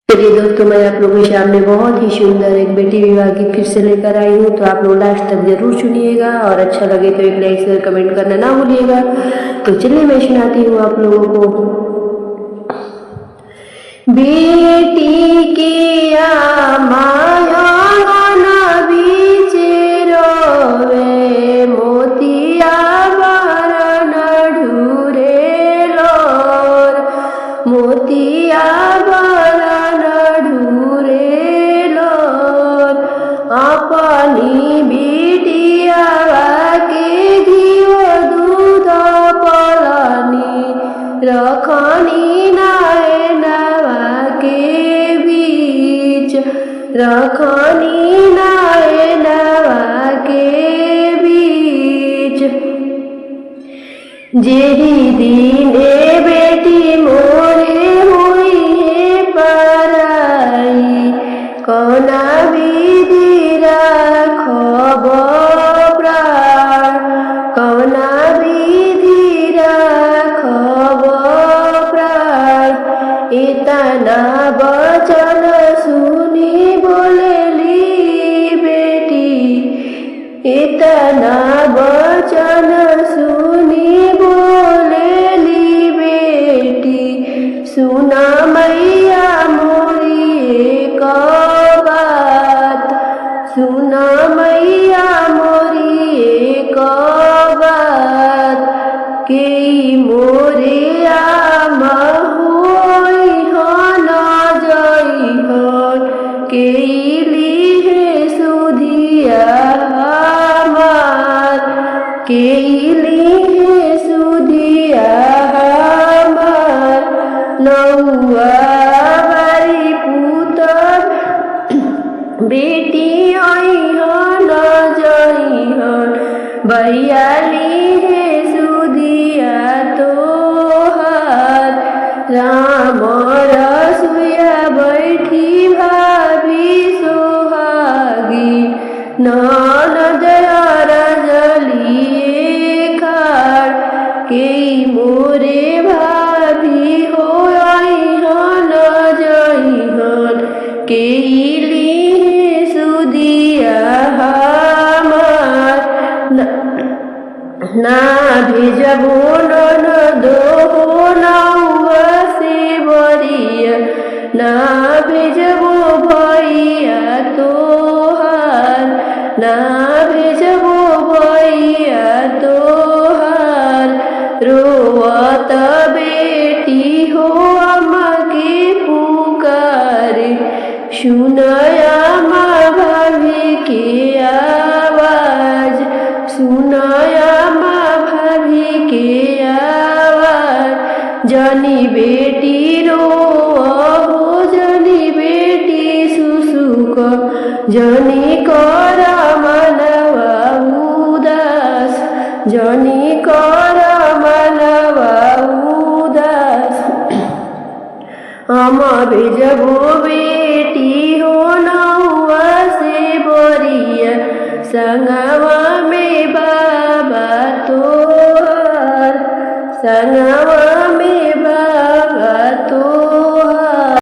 चलिए दोस्तों, मैं आप लोगों के सामने बहुत ही सुंदर एक बेटी विवाह गीत फिर से लेकर आई हूँ। तो आप लोग लास्ट तक जरूर सुनिएगा और अच्छा लगे तो एक लाइक शेयर कमेंट करना ना भूलिएगा। तो चलिए मैं सुनाती हूँ आप लोगों को। बेटी की माया बीच रोवे मोतिया बरन ढूरे लोर मोतिया अपनी बिटिया के घियो दूध पलानी रखनी नैनवा के बीच रखनी नैनवा के बीच। जेही दीने बेटी मोरे हुई है पराई कौना विधि राखब प्राण कौना विधि राखब प्राण। इतना वचन सुनी बोलेली बेटी इतना वचन सुनी बोलेली बेटी। सुना मैया मोरी एक बात सुना मैया मोरी एक बात के मोरे आमा होई हन जई हन के लीहे सुधिया हमार के लीहे सुधिया हमार। नौआ बारी पुतर बेटी अइहन जइहन बहियाली हे सुधिया तोहार। राम रसुया बैठी भाभी सोहागी ननद रजलिए खाड़ के मोरे भाभी हो अइहन जइहन के लीहे सुधिया हमार। ना भेजबो ननदो हो नौआ से बरिया ना भेजबो भैया तोहार ना भेजबो भैया तोहार। रोवत बेटी हो अम्मा के पुकारे सुनया माँ भाभी के आवाज सुनया माँ भाभी के आवाज। जनी बेटी रो हो जनी बेटी सुसुक जनी कर मनवा उदास जनी कर मनवा उदास। हम भेजबो बेटी हो नौआ से बरिया संगवा